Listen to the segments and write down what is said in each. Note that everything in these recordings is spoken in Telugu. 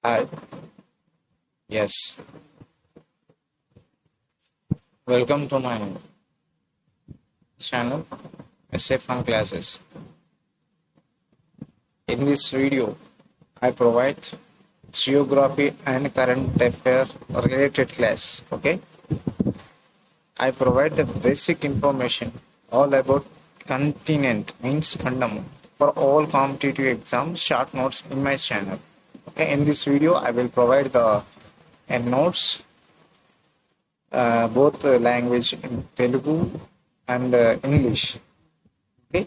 Hi. Yes. Welcome to my channel, SA Fun Classes. In this video, I provide geography and current affair related class. Okay. I provide the basic information all about continent means kandam for all competitive exams short notes in my channel. Okay. In this video, I will provide the notes both language in Telugu and English. Okay,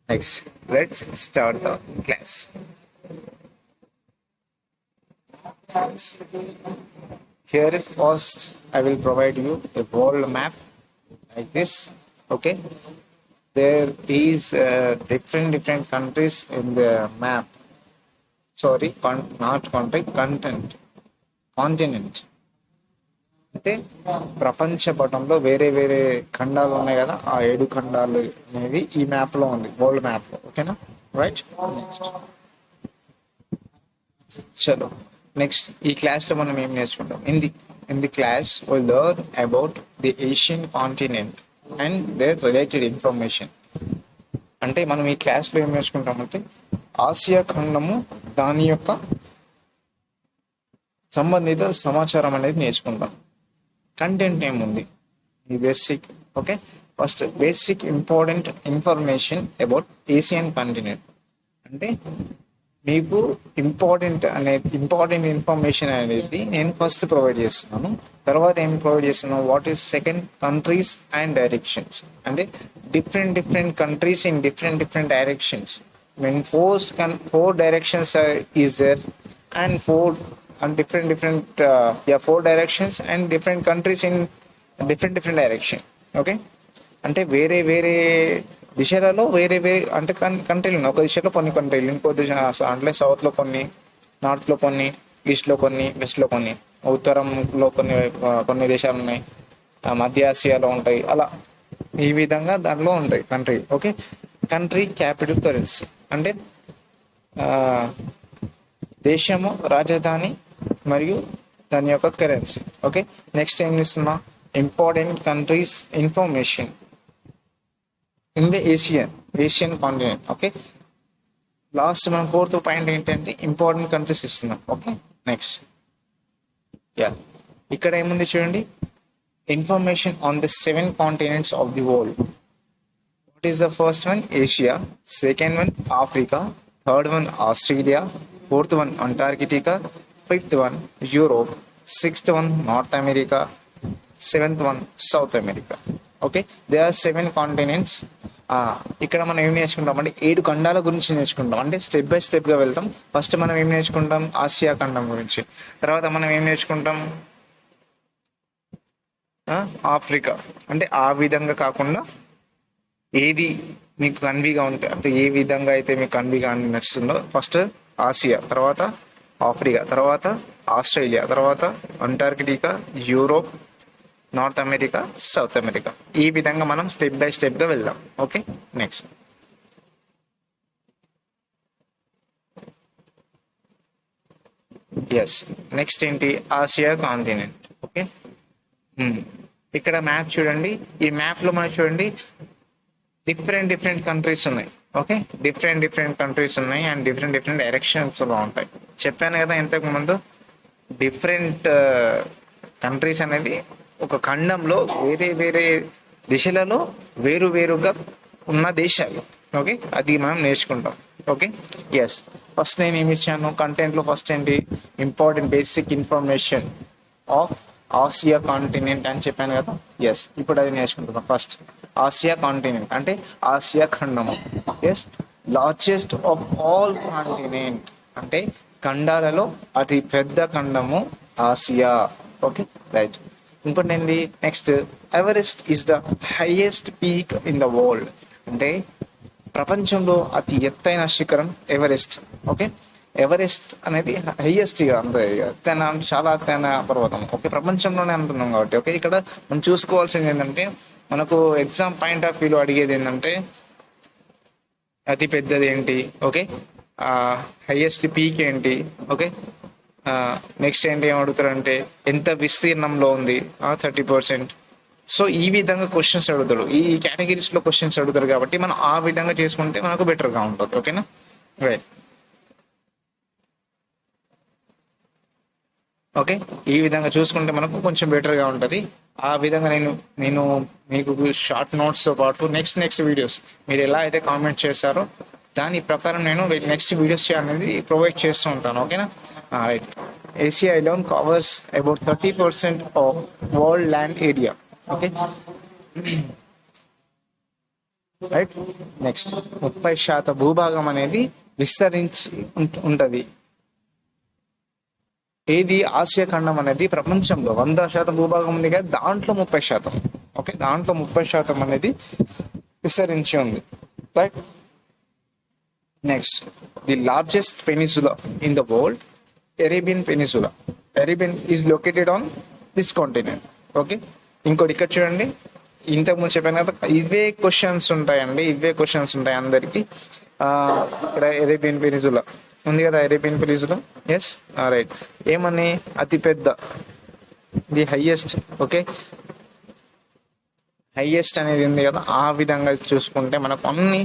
next let's start the class. Here first I will provide you a world map like this. Okay, there is different countries in the map. Sorry, not country, continent. అంటే ప్రపంచ పటంలో వేరే వేరే ఖండాలు ఉన్నాయి కదా, ఆ 7 ఖండాలు అనేవి ఈ మ్యాప్ లో ఉంది, వరల్డ్ మ్యాప్ లో. ఓకేనా, రైట్. నెక్స్ట్ చలో, నెక్స్ట్ ఈ క్లాస్ లో మనం ఏం నేర్చుకుంటాం? In the class will learn about the Asian continent and their related information. అంటే మనం ఈ క్లాస్ లో ఏం నేర్చుకుంటామంటే ఆసియా ఖండము, దాని యొక్క సంబంధిత సమాచారం అనేది నేర్చుకుంటాం. కంటెంట్ ఏముంది ఈ basic. Okay, first basic important information about Asian continent. అంటే మీకు ఇంపార్టెంట్ ఇన్ఫర్మేషన్ అనేది నేను ఫస్ట్ ప్రొవైడ్ చేస్తున్నాను. తర్వాత ఏం ప్రొవైడ్ చేస్తున్నాను? What is second? Countries and directions. అంటే different countries in different directions. Mean four directions is there and different 4 directions and different countries in different direction. Okay, అంటే వేరే దిశలలో వేరే అంటే కంట్రీలు ఉన్నాయి. ఒక దిశలో కొన్ని కంట్రీలు, ఇంకో దిశ అంటే సౌత్లో కొన్ని, నార్త్లో కొన్ని, ఈస్ట్లో కొన్ని, వెస్ట్లో కొన్ని, ఉత్తరంలో కొన్ని దేశాలు ఉన్నాయి, మధ్య ఆసియాలో ఉంటాయి. అలా ఈ విధంగా దానిలో ఉంటాయి country. Okay, country capital currency అంటే దేశము రాజధాని మరియు దాని యొక్క కరెన్సీ. ఓకే, నెక్స్ట్ ఏం చేస్తున్నా? Important countries information in the Asian continent. Okay, last మనం 4th పాయింట్ ఏంటంటే ఇంపార్టెంట్ కంట్రీస్ ఇస్తున్నాం. ఓకే, నెక్స్ట్ ఇక్కడ ఏముంది చూడండి, information on the 7 continents of the world. What is the first one? Asia. Second one Africa. Third one Australia. Fourth one Antarctica. Fifth one Europe. Sixth one North America. Seventh one South America. Okay, they are 7 continents. ఇక్కడ మనం ఏం నేర్చుకుంటాం అంటే 7 ఖండాల గురించి నేర్చుకుంటాం. అంటే స్టెప్ బై స్టెప్ గా వెళ్తాం. ఫస్ట్ మనం ఏం నేర్చుకుంటాం? ఆసియా ఖండం గురించి. తర్వాత మనం ఏం నేర్చుకుంటాం? ఆఫ్రికా. అంటే ఆ విధంగా కాకుండా ఏది మీకు కన్వీగా ఉంటే, అంటే ఏ విధంగా అయితే మీకు కన్వీగా నచ్చుతుందో, ఫస్ట్ ఆసియా, తర్వాత ఆఫ్రికా, తర్వాత ఆస్ట్రేలియా, తర్వాత Antarctica, Europe, north America, south America. ఈ విధంగా మనం స్టెప్ బై స్టెప్ గా వెళ్దాం. ఓకే, నెక్స్ట్ నెక్స్ట్ ఏంటి? Asia continent. ఓకే, ఇక్కడ మ్యాప్ చూడండి. ఈ మ్యాప్ లో మనం చూడండి డిఫరెంట్ కంట్రీస్ ఉన్నాయి. ఓకే, డిఫరెంట్ కంట్రీస్ ఉన్నాయి అండ్ డిఫరెంట్ డైరెక్షన్స్ లో ఉంటాయి. చెప్పాను కదా ఇంతకు ముందు, డిఫరెంట్ కంట్రీస్ అనేది ఒక ఖండంలో వేరే దిశలలో వేరుగా ఉన్న దేశాలు. ఓకే, అది మనం నేర్చుకుంటాం. ఓకే, ఫస్ట్ నేను ఏమి ఇచ్చాను కంటెంట్ లో? ఫస్ట్ ఏంటి? Important basic information of Asia continent అని చెప్పాను కదా. ఇప్పుడు అది నేర్చుకుంటున్నాం. ఫస్ట్ ఆసియా కాంటినెంట్ అంటే ఆసియా ఖండము. లార్జెస్ట్ ఆఫ్ ఆల్ కాంటినెంట్ అంటే ఖండాలలో అతి పెద్ద ఖండము ఆసియా. Okay, right. ఇంకోటి ఏంది? Next, Everest is the highest peak in the world. అంటే ప్రపంచంలో అతి ఎత్తైన శిఖరం ఎవరెస్ట్. ఓకే, ఎవరెస్ట్ అనేది హైయెస్ట్ అంతే, చాలా ఎత్తైన పర్వతం. ఓకే, ప్రపంచంలోనే అంటున్నాం కాబట్టి. ఓకే, ఇక్కడ మనం చూసుకోవాల్సింది ఏంటంటే, మనకు ఎగ్జామ్ పాయింట్ ఆఫ్ వ్యూలో అడిగేది ఏంటంటే అతి పెద్దది ఏంటి, ఓకే, హైయెస్ట్ పీక్ ఏంటి, ఓకే, నెక్స్ట్ ఏంటి ఏం అడుగుతారంటే ఎంత విస్తీర్ణంలో ఉంది, 30%. సో ఈ విధంగా క్వశ్చన్స్ అడుగుతాడు, ఈ కేటగిరీస్ లో క్వశ్చన్స్ అడుగుతారు కాబట్టి మనం ఆ విధంగా చేసుకుంటే మనకు బెటర్ గా ఉంటుంది. ఓకేనా, రైట్. ఓకే, ఈ విధంగా చూసుకుంటే మనకు కొంచెం బెటర్ గా ఉంటది. ఆ విధంగా నేను మీకు షార్ట్ నోట్స్ తో పాటు నెక్స్ట్ వీడియోస్ మీరు ఎలా అయితే కామెంట్ చేస్తారో దాని ప్రకారం నేను నెక్స్ట్ వీడియోస్ అనేది ప్రొవైడ్ చేస్తూ ఉంటాను. ఓకేనా, right. Asia alone covers about 30% of world land area. Okay, right. Next 30% భూభాగం అనేది విస్తరించి ఉంటది. ఏది ఆసియా ఖండం అనేది ప్రపంచంలో 100% భూభాగం ఉంది కదా, దాంట్లో 30%. ఓకే, దాంట్లో 30% అనేది విస్తరించి ఉంది, right. Next, the largest పెనిసులా in the world, Arabian పెనిసులా. Arabian is located on this continent. Okay, ఇంకోటి ఇక్కడ చూడండి, ఇంతకుముందు చెప్పాను కదా, ఇవే క్వశ్చన్స్ ఉంటాయండి, ఇవే క్వశ్చన్స్ ఉంటాయి అందరికి. ఇక్కడ అరేబియన్ పెనిసులా ఉంది కదా, అరేబియన్ పెనిసులా. Yes, right. ఏమని, అతిపెద్ద, ది హైయెస్ట్. ఓకే, హైయెస్ట్ అనేది ఉంది కదా, ఆ విధంగా చూసుకుంటే మనకు అన్ని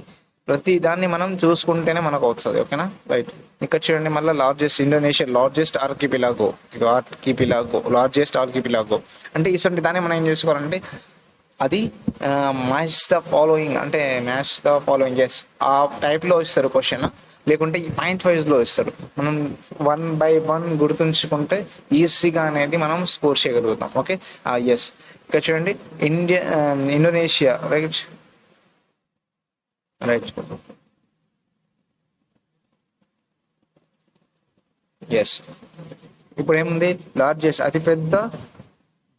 ప్రతి దాన్ని మనం చూసుకుంటేనే మనకు అవుతుంది. ఓకేనా, రైట్. ఇక్కడ చూడండి మళ్ళీ లార్జెస్ట్, ఇండోనేషియా లార్జెస్ట్ ఆర్కిపిలాగో, లార్జెస్ట్ ఆర్కిపిలాగో అంటే ఇటువంటి దాన్ని మనం ఏం చేసుకోవాలంటే అది మ్యాచ్ ద ఫాలోయింగ్, అంటే మ్యాచ్ ద ఫాలోయింగ్, ఎస్, ఆ టైప్లో ఇస్తారు క్వశ్చన్. లేకుంటే ఈ పాయింట్ వైజ్లో ఇస్తారు. మనం 1 by 1 గుర్తుంచుకుంటే ఈజీగా అనేది మనం స్కోర్ చేయగలుగుతాం. Okay, yes. ఇక్కడ చూడండి, ఇండోనేషియా, రైట్, రైట్, ఎస్. ఇప్పుడు ఏముంది, లార్జెస్ట్ అతిపెద్ద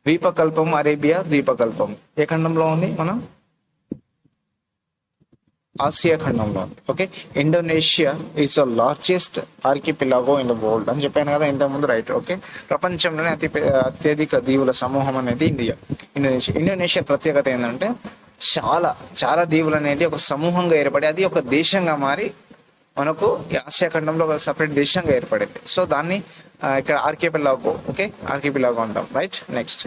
ద్వీపకల్పం అరేబియా ద్వీపకల్పం ఏ ఖండంలో ఉంది, మనం ఆసియా ఖండంలో ఉంది. Okay, Indonesia is the largest archipelago in the world అని చెప్పాను కదా ఇంతకుముందు, రైట్. ఓకే, ప్రపంచంలోనే అత్యధిక దీవుల సమూహం అనేది ఇండోనేషియా ప్రత్యేకత ఏంటంటే చాలా చాలా దీవులు అనేది ఒక సమూహంగా ఏర్పడి అది ఒక దేశంగా మారి మనకు ఆసియా ఖండంలో ఒక సపరేట్ దేశంగా ఏర్పడింది. సో దాన్ని ఇక్కడ ఆర్కిపిలాగో, ఓకే, ఆర్కిపిలాగో అంటాం, రైట్. నెక్స్ట్,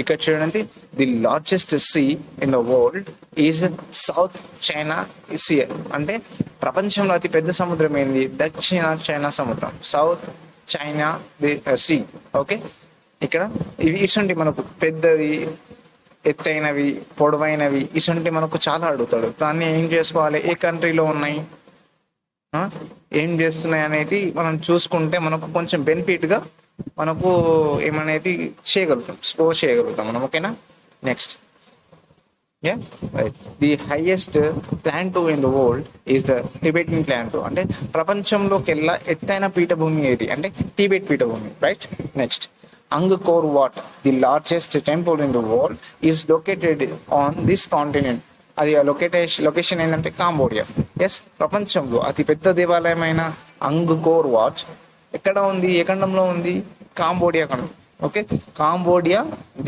ఇక్కడ చూడండి, the largest sea in the world is South China Sea. అంటే ప్రపంచంలో అతి పెద్ద సముద్రం ఏంది, దక్షిణ చైనా సముద్రం, సౌత్ చైనా సీ. ఓకే, ఇక్కడ ఇవి ఇటువంటి మనకు పెద్దవి, ఎత్తైనవి, పొడవైనవి, ఇటువంటి మనకు చాలా అడుగుతాడు. దాన్ని ఏం చేసుకోవాలి, ఏ కంట్రీలో ఉన్నాయి, ఏం చేస్తున్నాయి అనేది మనం చూసుకుంటే మనకు కొంచెం బెనిఫిట్గా మనకు ఏమనేది చేయగలుగుతాం, స్కోర్ చేయగలుగుతాం మనం. ఓకేనా, next, right. The highest plateau in the world is the Tibetan plateau. అంటే ప్రపంచంలోకెల్లా ఎత్తైన పీఠభూమి ఏది అంటే టిబెట్ పీఠభూమి, right. Next, Angkor Wat, the largest temple in the world is located on this continent. అది లొకేషన్ ఏంటంటే కాంబోడియా. ఎస్, ప్రపంచంలో అతి పెద్ద దేవాలయమైన అంగకోర్ వాట్ ఎక్కడ ఉంది, ఏ ఖండంలో ఉంది, కాంబోడియా ఖండం. ఓకే, కాంబోడియా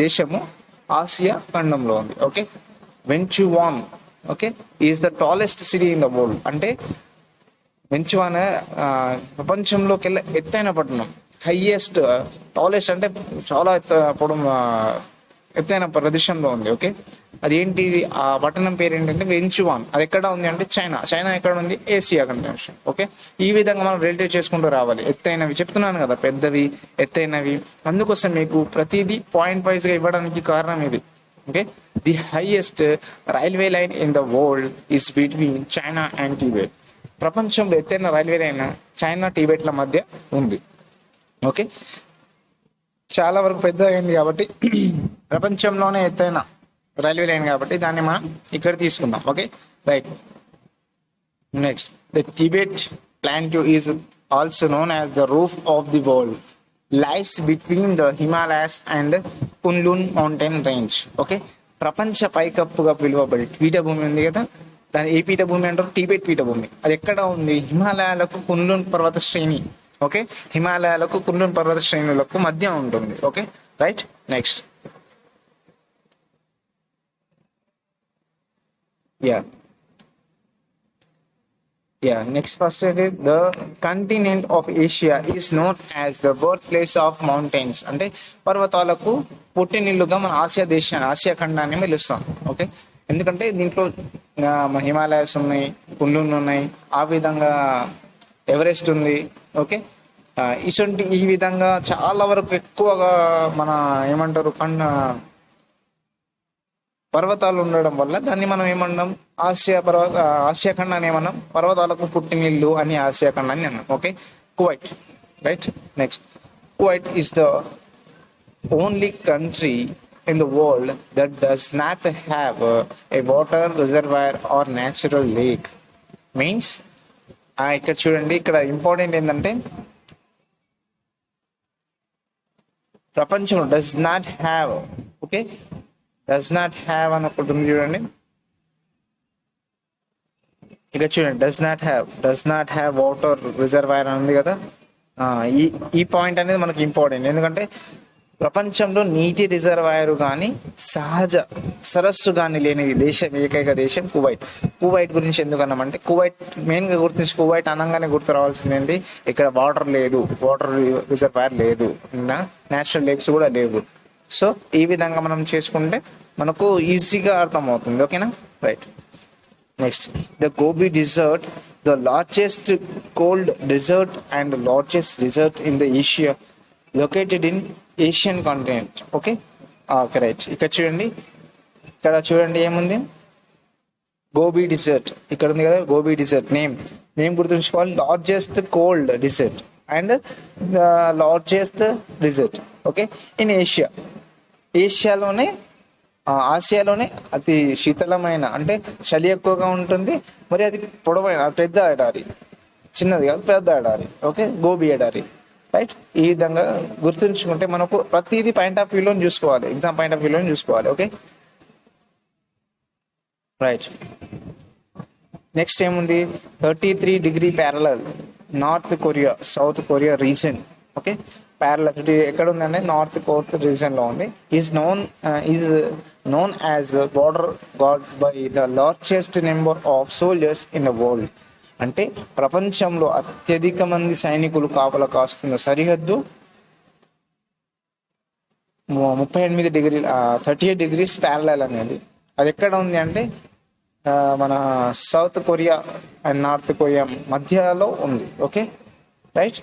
దేశము ఆసియా ఖండంలో ఉంది. Okay, Wenchuan, okay, is the tallest city in the world. అంటే వెంచువాన్ ప్రపంచంలోకెల్లా ఎత్తైన పట్టణం, హైయెస్ట్, టాలెస్ట్ అంటే చాలా ఎత్తైన ప్రదేశంలో ఉంది. ఓకే, అదేంటి, ఆ పట్టణం పేరు ఏంటంటే వెంచువాన్. అది ఎక్కడ ఉంది అంటే చైనా ఎక్కడ ఉంది, ఏసియా కంట్రీ. ఓకే, ఈ విధంగా మనం రిలేటివ్ చేసుకుంటూ రావాలి. ఎత్తైనవి చెప్తున్నాను కదా, పెద్దవి, ఎత్తైనవి, అందుకోసం మీకు ప్రతిదీ పాయింట్ వైజ్ గా ఇవ్వడానికి కారణం ఇది. Okay, the highest railway line in the world is between China and Tibet. ప్రపంచంలో ఎత్తైన రైల్వే లైన్ చైనా టిబెట్ల మధ్య ఉంది. ఓకే, చాలా వరకు పెద్దగా అయింది కాబట్టి ప్రపంచంలోనే ఎత్తైన రైల్వే లైన్ కాబట్టి దాన్ని మనం ఇక్కడ తీసుకుందాం. Okay, right. Next, the Tibet plateau is also known as the roof of the world, lies between the Himalayas and Kunlun mountain range. Okay, ప్రపంచ పైకప్పుగా పిలువబడి పీఠభూమి ఉంది కదా, దాని ఏ పీఠభూమి అంటారు, టిబెట్ పీఠభూమి. అది ఎక్కడ ఉంది, హిమాలయాలకు కున్లున్ పర్వత శ్రేణి. ఓకే, హిమాలయాలకు కున్లున్ పర్వత శ్రేణులకు మధ్య ఉంటుంది. Okay, right. Next, Yeah, next first it is the continent of Asia is known as the birthplace of mountains. అంటే పర్వతాలకు పుట్టినిల్లుగా మన ఆసియా ఖండాన్ని పిలుస్తాం. ఓకే, ఎందుకంటే దీంట్లో మన హిమాలయాస్ ఉన్నాయి, కుంలులు ఉన్నాయి, ఆ విధంగా ఎవరెస్ట్ ఉంది. ఓకే, ఇటువంటి ఈ విధంగా చాలా వరకు ఎక్కువగా మన ఏమంటారు పర్వతాలు ఉండడం వల్ల దాన్ని మనం ఏమన్నాం, ఆసియా ఖండాన్ని ఏమన్నాం, పర్వతాలకు పుట్టినిల్లు అని ఆసియా ఖండాన్ని అన్నాం. Okay, Kuwait. Right, next Kuwait is the only country in the world that does not have a water reservoir or natural lake. Means ఇక్కడ చూడండి, ఇక్కడ ఇంపార్టెంట్ ఏంటంటే ప్రపంచంలో does not have, okay, does not have అని ఒకటి ఉంది చూడండి. ఇక్కడ చూడండి, does not have water reservoir అని ఉంది కదా. ఈ ఈ పాయింట్ అనేది మనకి ఇంపార్టెంట్, ఎందుకంటే ప్రపంచంలో నీటి రిజర్వాయర్ కానీ సహజ సరస్సు కానీ లేని ఏకైక దేశం కువైట్. కువైట్ గురించి ఎందుకన్నామంటే, కువైట్ మెయిన్గా గుర్తించి, కువైట్ అనగానే గుర్తు రావాల్సింది ఇక్కడ వాటర్ లేదు, వాటర్ రిజర్వాయర్ లేదు, నేచురల్ లేక్స్ కూడా లేవు. సో ఈ విధంగా మనం చేసుకుంటే మనకు ఈజీగా అర్థమవుతుంది. ఓకేనా, right. Next, the Gobi desert, the largest cold desert and largest desert in the Asia, located in Asian continent. Okay, right. ఇక్కడ చూడండి ఏముంది, గోబీ డిజర్ట్ ఇక్కడ ఉంది కదా. గోబీ డిజర్ట్ నేమ్ గుర్తుంచుకోవాలి. Largest cold desert and the largest desert, okay, in ఆసియాలోనే అతి శీతలమైన, అంటే చలి ఎక్కువగా ఉంటుంది, మరి అది పొడవైన పెద్ద ఎడారి, చిన్నది కాదు, పెద్ద ఎడారి. ఓకే, గోబీ ఎడారి. రైట్, ఈ విధంగా గుర్తుంచుకుంటే మనకు ప్రతిదీ పాయింట్ ఆఫ్ వ్యూలో చూసుకోవాలి, ఎగ్జామ్ పాయింట్ ఆఫ్ వ్యూలో చూసుకోవాలి. Okay, right. నెక్స్ట్ ఏముంది, 33° parallel North Korea South Korea region. Okay, parallel ఎక్కడ ఉందంటే నార్త్ కోర్త్ రీజన్ లో ఉంది. Is known as border guard by the largest number of soldiers in the world. అంటే ప్రపంచంలో అత్యధిక మంది సైనికులు కాపలా కాస్తున్న సరిహద్దు 38° ప్యారలల్ అనేది. అది ఎక్కడ ఉంది అంటే మన south Korea and north Korea మధ్యలో ఉంది. Okay, right.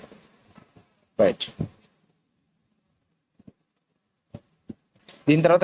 దీని తర్వాత